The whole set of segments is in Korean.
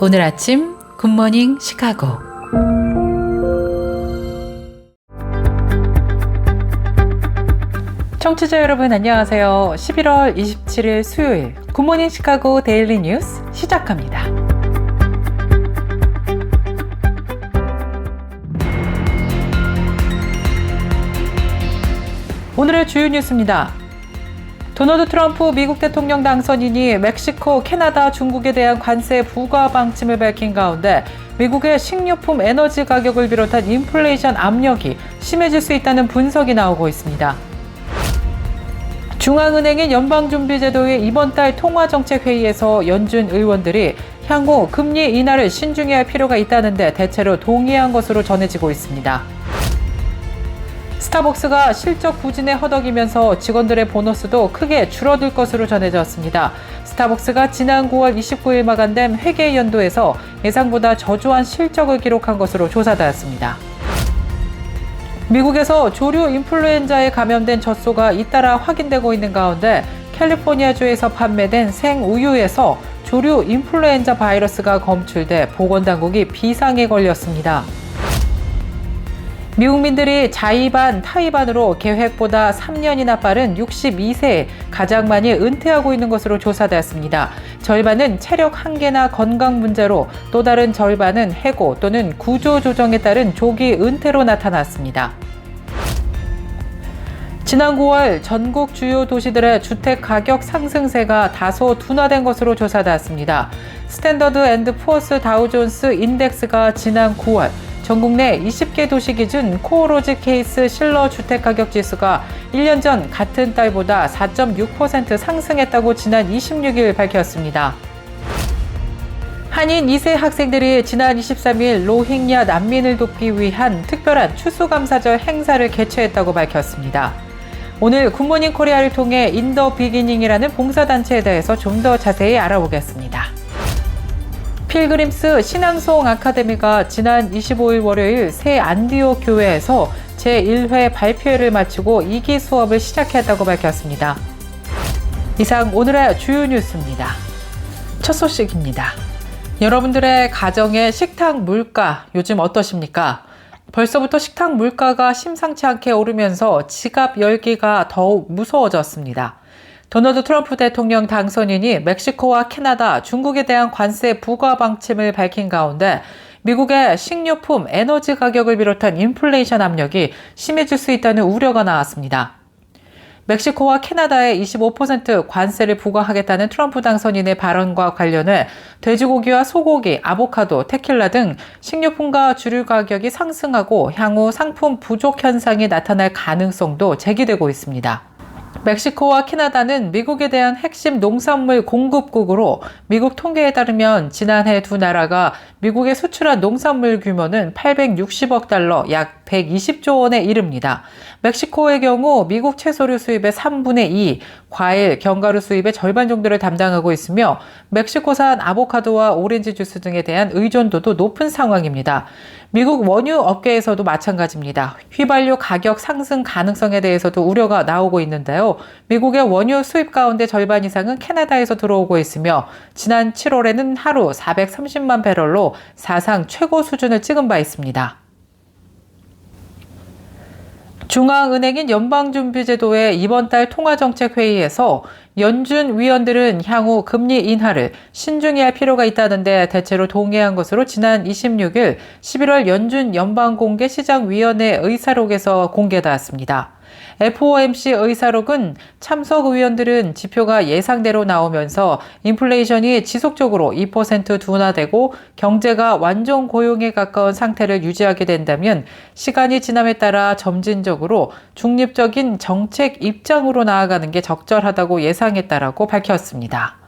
오늘 아침 굿모닝 시카고. 청취자 여러분 안녕하세요. 11월 27일 수요일 굿모닝 시카고 데일리 뉴스 시작합니다. 오늘의 주요 뉴스입니다. 도널드 트럼프 미국 대통령 당선인이 멕시코, 캐나다, 중국에 대한 관세 부과 방침을 밝힌 가운데 미국의 식료품, 에너지 가격을 비롯한 인플레이션 압력이 심해질 수 있다는 분석이 나오고 있습니다. 중앙은행인 연방준비제도의 이번 달 통화정책회의에서 연준 의원들이 향후 금리 인하를 신중해야 할 필요가 있다는데 대체로 동의한 것으로 전해지고 있습니다. 스타벅스가 실적 부진에 허덕이면서 직원들의 보너스도 크게 줄어들 것으로 전해졌습니다. 스타벅스가 지난 9월 29일 마감된 회계 연도에서 예상보다 저조한 실적을 기록한 것으로 조사되었습니다. 미국에서 조류 인플루엔자에 감염된 젖소가 잇따라 확인되고 있는 가운데 캘리포니아주에서 판매된 생우유에서 조류 인플루엔자 바이러스가 검출돼 보건당국이 비상에 걸렸습니다. 미국민들이 자의반, 타의반으로 계획보다 3년이나 빠른 62세에 가장 많이 은퇴하고 있는 것으로 조사되었습니다. 절반은 체력 한계나 건강 문제로 또 다른 절반은 해고 또는 구조조정에 따른 조기 은퇴로 나타났습니다. 지난 9월 전국 주요 도시들의 주택 가격 상승세가 다소 둔화된 것으로 조사되었습니다. 스탠더드 앤드 푸어스 다우존스 인덱스가 지난 9월 전국 내 20개 도시 기준 코오로지 케이스 실러 주택가격 지수가 1년 전 같은 달보다 4.6% 상승했다고 지난 26일 밝혔습니다. 한인 2세 학생들이 지난 23일 로힝야 난민을 돕기 위한 특별한 추수감사절 행사를 개최했다고 밝혔습니다. 오늘 굿모닝 코리아를 통해 인더 비기닝이라는 봉사단체에 대해서 좀 더 자세히 알아보겠습니다. 필그림스 신앙송 아카데미가 지난 25일 월요일 새 안디옥 교회에서 제1회 발표회를 마치고 2기 수업을 시작했다고 밝혔습니다. 이상 오늘의 주요 뉴스입니다. 첫 소식입니다. 여러분들의 가정의 식탁 물가 요즘 어떠십니까? 벌써부터 식탁 물가가 심상치 않게 오르면서 지갑 열기가 더욱 무서워졌습니다. 도널드 트럼프 대통령 당선인이 멕시코와 캐나다, 중국에 대한 관세 부과 방침을 밝힌 가운데 미국의 식료품, 에너지 가격을 비롯한 인플레이션 압력이 심해질 수 있다는 우려가 나왔습니다. 멕시코와 캐나다에 25% 관세를 부과하겠다는 트럼프 당선인의 발언과 관련해 돼지고기와 소고기, 아보카도, 테킬라 등 식료품과 주류 가격이 상승하고 향후 상품 부족 현상이 나타날 가능성도 제기되고 있습니다. 멕시코와 캐나다는 미국에 대한 핵심 농산물 공급국으로 미국 통계에 따르면 지난해 두 나라가 미국에 수출한 농산물 규모는 860억 달러, 약 120조 원에 이릅니다. 멕시코의 경우 미국 채소류 수입의 3분의 2, 과일, 견과류 수입의 절반 정도를 담당하고 있으며 멕시코산 아보카도와 오렌지 주스 등에 대한 의존도도 높은 상황입니다. 미국 원유 업계에서도 마찬가지입니다. 휘발유 가격 상승 가능성에 대해서도 우려가 나오고 있는데요. 미국의 원유 수입 가운데 절반 이상은 캐나다에서 들어오고 있으며 지난 7월에는 하루 430만 배럴로 사상 최고 수준을 찍은 바 있습니다. 중앙은행인 연방준비제도의 이번 달 통화정책회의에서 연준 위원들은 향후 금리 인하를 신중해야 할 필요가 있다는데 대체로 동의한 것으로 지난 26일 11월 연준 연방공개시장위원회 의사록에서 공개되었습니다. FOMC 의사록은 참석 의원들은 지표가 예상대로 나오면서 인플레이션이 지속적으로 2% 둔화되고 경제가 완전 고용에 가까운 상태를 유지하게 된다면 시간이 지남에 따라 점진적으로 중립적인 정책 입장으로 나아가는 게 적절하다고 예상했다라고 밝혔습니다.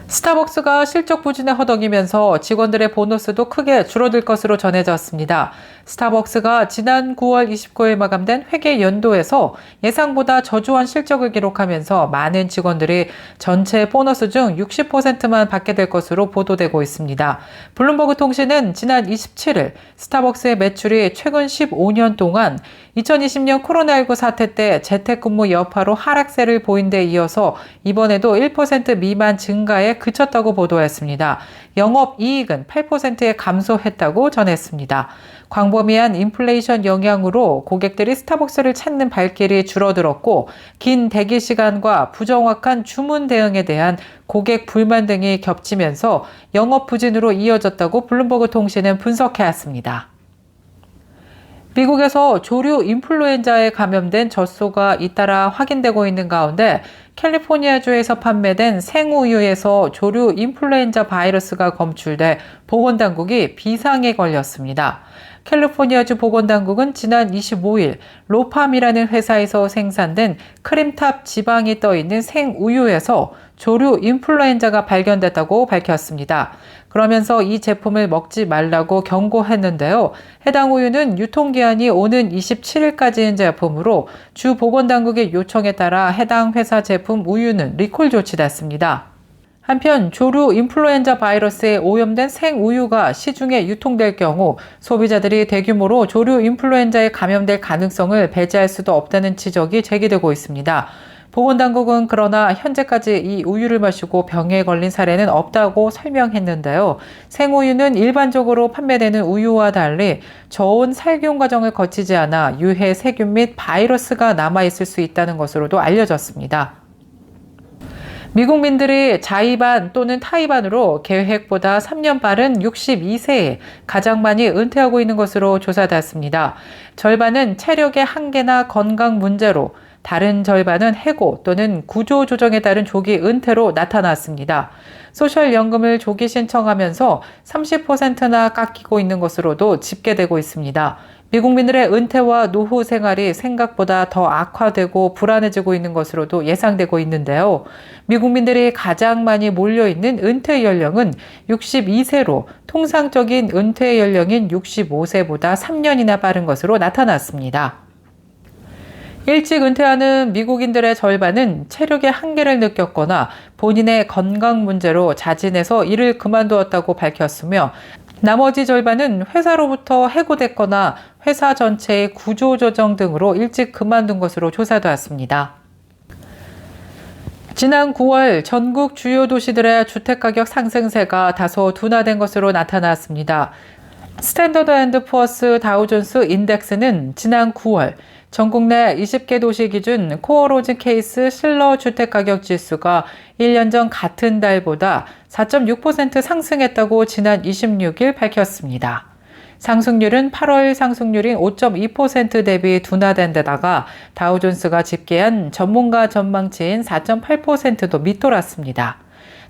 스타벅스가 실적 부진에 허덕이면서 직원들의 보너스도 크게 줄어들 것으로 전해졌습니다. 스타벅스가 지난 9월 29일 마감된 회계 연도에서 예상보다 저조한 실적을 기록하면서 많은 직원들이 전체 보너스 중 60%만 받게 될 것으로 보도되고 있습니다. 블룸버그 통신은 지난 27일 스타벅스의 매출이 최근 15년 동안 2020년 코로나19 사태 때 재택근무 여파로 하락세를 보인 데 이어서 이번에도 1% 미만 증가에 그쳤다고 보도했습니다. 영업이익은 8%에 감소했다고 전했습니다. 광범위한 인플레이션 영향으로 고객들이 스타벅스를 찾는 발길이 줄어들었고 긴 대기 시간과 부정확한 주문 대응에 대한 고객 불만 등이 겹치면서 영업 부진으로 이어졌다고 블룸버그 통신은 분석해왔습니다. 미국에서 조류 인플루엔자에 감염된 젖소가 잇따라 확인되고 있는 가운데 캘리포니아주에서 판매된 생우유에서 조류 인플루엔자 바이러스가 검출돼 보건당국이 비상에 걸렸습니다. 캘리포니아주 보건당국은 지난 25일 로팜이라는 회사에서 생산된 크림탑 지방이 떠있는 생우유에서 조류 인플루엔자가 발견됐다고 밝혔습니다. 그러면서 이 제품을 먹지 말라고 경고했는데요. 해당 우유는 유통기한이 오는 27일까지인 제품으로 주 보건당국의 요청에 따라 해당 회사 제품 우유는 리콜 조치됐습니다. 한편 조류 인플루엔자 바이러스에 오염된 생우유가 시중에 유통될 경우 소비자들이 대규모로 조류 인플루엔자에 감염될 가능성을 배제할 수도 없다는 지적이 제기되고 있습니다. 보건당국은 그러나 현재까지 이 우유를 마시고 병에 걸린 사례는 없다고 설명했는데요. 생우유는 일반적으로 판매되는 우유와 달리 저온 살균 과정을 거치지 않아 유해 세균 및 바이러스가 남아있을 수 있다는 것으로도 알려졌습니다. 미국민들이 자의반 또는 타의반으로 계획보다 3년 빠른 62세에 가장 많이 은퇴하고 있는 것으로 조사됐습니다. 절반은 체력의 한계나 건강 문제로, 다른 절반은 해고 또는 구조조정에 따른 조기 은퇴로 나타났습니다. 소셜연금을 조기 신청하면서 30%나 깎이고 있는 것으로도 집계되고 있습니다. 미국민들의 은퇴와 노후 생활이 생각보다 더 악화되고 불안해지고 있는 것으로도 예상되고 있는데요. 미국민들이 가장 많이 몰려있는 은퇴 연령은 62세로 통상적인 은퇴 연령인 65세보다 3년이나 빠른 것으로 나타났습니다. 일찍 은퇴하는 미국인들의 절반은 체력의 한계를 느꼈거나 본인의 건강 문제로 자진해서 일을 그만두었다고 밝혔으며 나머지 절반은 회사로부터 해고됐거나 회사 전체의 구조조정 등으로 일찍 그만둔 것으로 조사되었습니다. 지난 9월 전국 주요 도시들의 주택가격 상승세가 다소 둔화된 것으로 나타났습니다. 스탠더드 앤드 푸어스 다우존스 인덱스는 지난 9월 전국 내 20개 도시 기준 코어 로즈 케이스 실러 주택가격 지수가 1년 전 같은 달보다 4.6% 상승했다고 지난 26일 밝혔습니다. 상승률은 8월 상승률인 5.2% 대비 둔화된 데다가 다우존스가 집계한 전문가 전망치인 4.8%도 밑돌았습니다.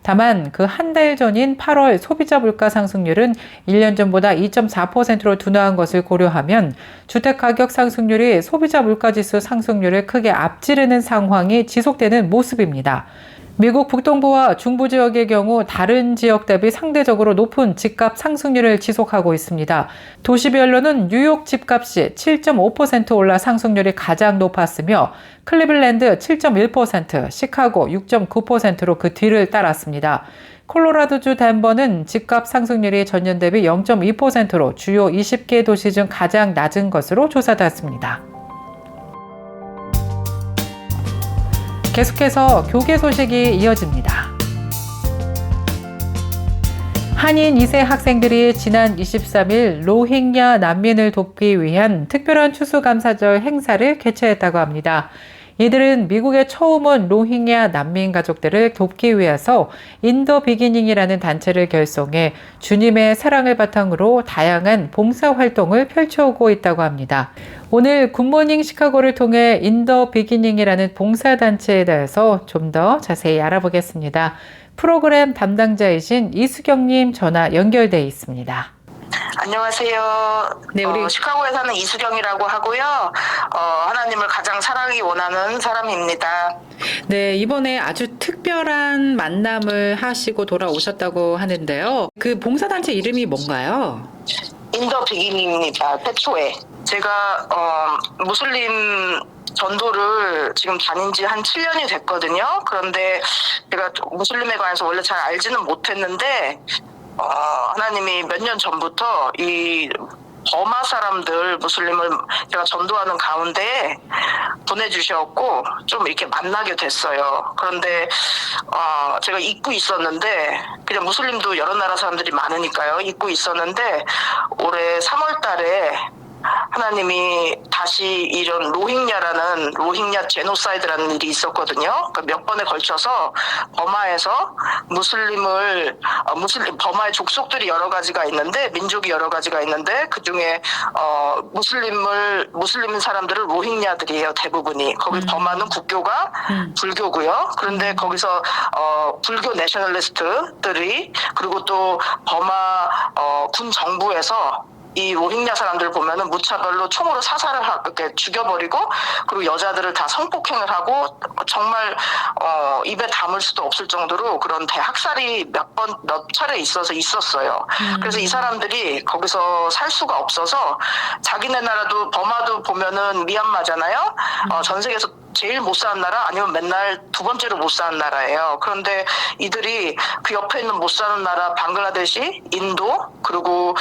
다만 그 한 달 전인 8월 소비자 물가 상승률은 1년 전보다 2.4%로 둔화한 것을 고려하면 주택가격 상승률이 소비자 물가지수 상승률을 크게 앞지르는 상황이 지속되는 모습입니다. 미국 북동부와 중부 지역의 경우 다른 지역 대비 상대적으로 높은 집값 상승률을 지속하고 있습니다. 도시별로는 뉴욕 집값이 7.5% 올라 상승률이 가장 높았으며 클리블랜드 7.1%, 시카고 6.9%로 그 뒤를 따랐습니다. 콜로라도주 덴버는 집값 상승률이 전년 대비 0.2%로 주요 20개 도시 중 가장 낮은 것으로 조사됐습니다. 계속해서 교계 소식이 이어집니다. 한인 2세 학생들이 지난 23일 로힝야 난민을 돕기 위한 특별한 추수감사절 행사를 개최했다고 합니다. 이들은 미국에 처음 온 로힝야 난민 가족들을 돕기 위해서 인더 비기닝이라는 단체를 결성해 주님의 사랑을 바탕으로 다양한 봉사활동을 펼쳐오고 있다고 합니다. 오늘 굿모닝 시카고를 통해 인더 비기닝이라는 봉사단체에 대해서 좀 더 자세히 알아보겠습니다. 프로그램 담당자이신 이수경님 전화 연결돼 있습니다. 안녕하세요. 네, 우리 시카고에 사는 이수경이라고 하고요. 하나님을 가장 사랑하기 원하는 사람입니다. 네, 이번에 아주 특별한 만남을 하시고 돌아오셨다고 하는데요. 그 봉사단체 이름이 뭔가요? 인더 비기닝입니다. 태초에 제가 무슬림 전도를 지금 다닌 지 한 7년이 됐거든요. 그런데 제가 무슬림에 관해서 원래 잘 알지는 못했는데 하나님이 몇 년 전부터 이 버마 사람들 무슬림을 제가 전도하는 가운데 보내주셨고 좀 이렇게 만나게 됐어요. 그런데 제가 잊고 있었는데 그냥 무슬림도 여러 나라 사람들이 많으니까요. 잊고 있었는데 올해 3월 달에 하나님이 다시 이런 로힝야 제노사이드라는 일이 있었거든요. 그러니까 몇 번에 걸쳐서 버마에서 버마의 족속들이 여러 가지가 있는데 민족이 여러 가지가 있는데 그 중에 무슬림 사람들은 로힝야들이에요. 대부분이 거기 버마는 국교가 불교고요. 그런데 거기서 불교 내셔널리스트들이 그리고 또 버마 군 정부에서 이 로힝야 사람들 보면은 무차별로 총으로 사살을 이렇게 죽여버리고 그리고 여자들을 다 성폭행을 하고 정말 입에 담을 수도 없을 정도로 그런 대학살이 몇 차례 있었어요. 그래서 이 사람들이 거기서 살 수가 없어서 자기네 나라도 버마도 보면은 미얀마잖아요. 전 세계에서 제일 못 사는 나라 아니면 맨날 두 번째로 못 사는 나라예요. 그런데 이들이 그 옆에 있는 못 사는 나라 방글라데시, 인도 그리고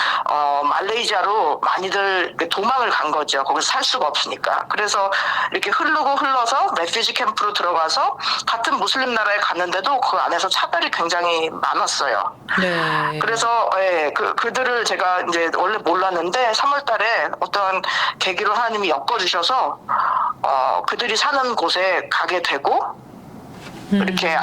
말레이시아로 많이들 도망을 간 거죠. 거기서 살 수가 없으니까. 그래서 이렇게 흘러서 레퓨지 캠프로 들어가서 같은 무슬림 나라에 갔는데도 그 안에서 차별이 굉장히 많았어요. 네. 그래서 그들을 제가 이제 원래 몰랐는데 3월달에 어떤 계기로 하나님이 엮어주셔서 그들이 사는 곳에 가게 되고 이렇게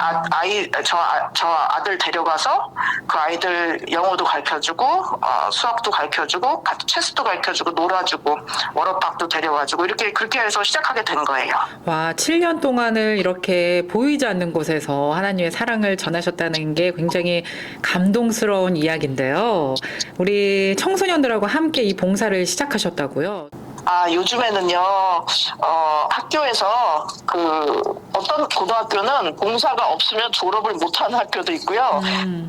저 아들 데려가서 그 아이들 영어도 가르쳐주고 수학도 가르쳐주고 같이 체스도 가르쳐주고 놀아주고 워터파크도 데려가지고 그렇게 해서 시작하게 된 거예요. 와, 7년 동안을 이렇게 보이지 않는 곳에서 하나님의 사랑을 전하셨다는 게 굉장히 감동스러운 이야기인데요. 우리 청소년들하고 함께 이 봉사를 시작하셨다고요? 요즘에는요, 학교에서 어떤 고등학교는 봉사가 없으면 졸업을 못하는 학교도 있고요.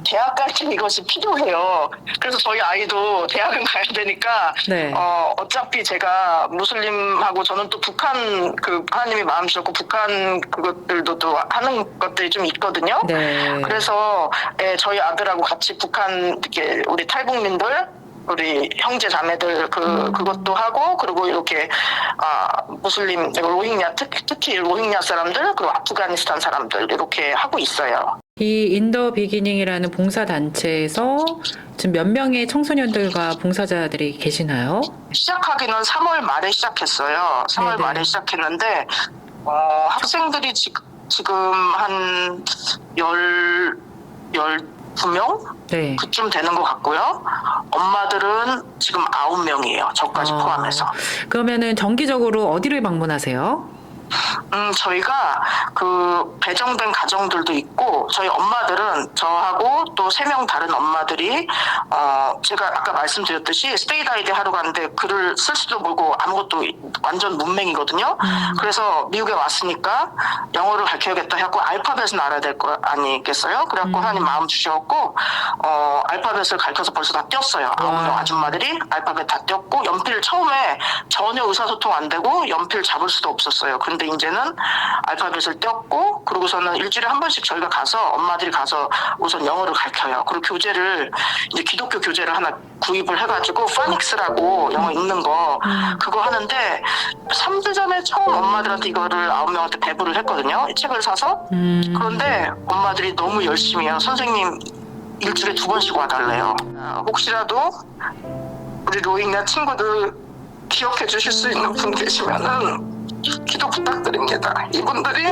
대학 갈 때 이것이 필요해요. 그래서 저희 아이도 대학은 가야 되니까, 네. 어차피 제가 무슬림하고 저는 또 북한, 하나님이 마음 주셨고, 북한 그것들도 또 하는 것들이 좀 있거든요. 네. 그래서, 저희 아들하고 같이 북한, 이렇게 우리 탈북민들, 우리 형제 자매들 그것도 하고 그리고 이렇게 무슬림 로힝야 특히 로힝야 사람들 그리고 아프가니스탄 사람들 이렇게 하고 있어요. 이 인더 비기닝이라는 봉사 단체에서 지금 몇 명의 청소년들과 봉사자들이 계시나요? 시작하기는 3월 말에 시작했어요. 3월 네네. 말에 시작했는데 학생들이 지금 한 12명? 네. 그쯤 되는 것 같고요. 엄마들은 지금 9명이에요. 저까지 포함해서. 그러면은 정기적으로 어디를 방문하세요? 저희가 배정된 가정들도 있고 저희 엄마들은 저하고 또 3명 다른 엄마들이 제가 아까 말씀드렸듯이 스테이트 아이디 하러 갔는데 글을 쓸 수도 모르고 아무것도 완전 문맹이거든요. 그래서 미국에 왔으니까 영어를 가르쳐야겠다 해갖고 알파벳은 알아야 될 거 아니겠어요? 그래갖고 하나님 마음 주셔갖고 알파벳을 가르쳐서 벌써 다 띄었어요. 9명 아줌마들이 알파벳 다 띄었고 연필 처음에 전혀 의사소통 안 되고 연필 잡을 수도 없었어요. 근데 이제는 알파벳을 띄었고 그러고서는 일주일에 한 번씩 저희가 가서 엄마들이 가서 우선 영어를 가르쳐요. 그리고 교재를 이제 기독교 교재를 하나 구입을 해가지고 파닉스라고 영어 읽는 거 그거 하는데 3주 전에 처음 엄마들한테 이거를 9명한테 배부를 했거든요. 이 책을 사서 그런데 엄마들이 너무 열심히 해요. 선생님 일주일에 2번씩 와달래요. 혹시라도 우리 로힝야 친구들 기억해 주실 수 있는 분 계시면은 기도 부탁드립니다. 이분들이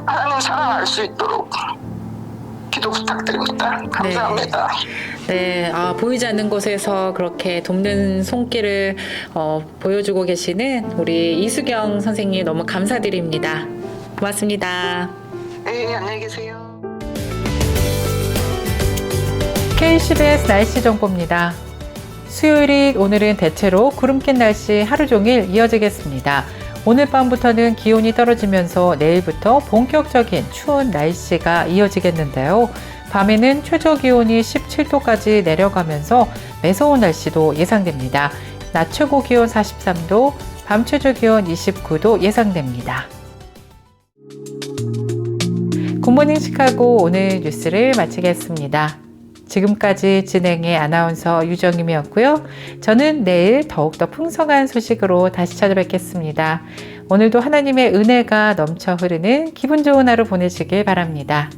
하나님 사랑 알 수 있도록 기도 부탁드립니다. 감사합니다. 네, 보이지 않는 곳에서 그렇게 돕는 손길을 보여주고 계시는 우리 이수경 선생님 너무 감사드립니다. 고맙습니다. 네, 안녕히 계세요. KCBS 날씨 정보입니다. 수요일이 오늘은 대체로 구름 낀 날씨 하루 종일 이어지겠습니다. 오늘 밤부터는 기온이 떨어지면서 내일부터 본격적인 추운 날씨가 이어지겠는데요. 밤에는 최저 기온이 17도까지 내려가면서 매서운 날씨도 예상됩니다. 낮 최고 기온 43도, 밤 최저 기온 29도 예상됩니다. 굿모닝 시카고 오늘 뉴스를 마치겠습니다. 지금까지 진행의 아나운서 유정임이었고요. 저는 내일 더욱더 풍성한 소식으로 다시 찾아뵙겠습니다. 오늘도 하나님의 은혜가 넘쳐 흐르는 기분 좋은 하루 보내시길 바랍니다.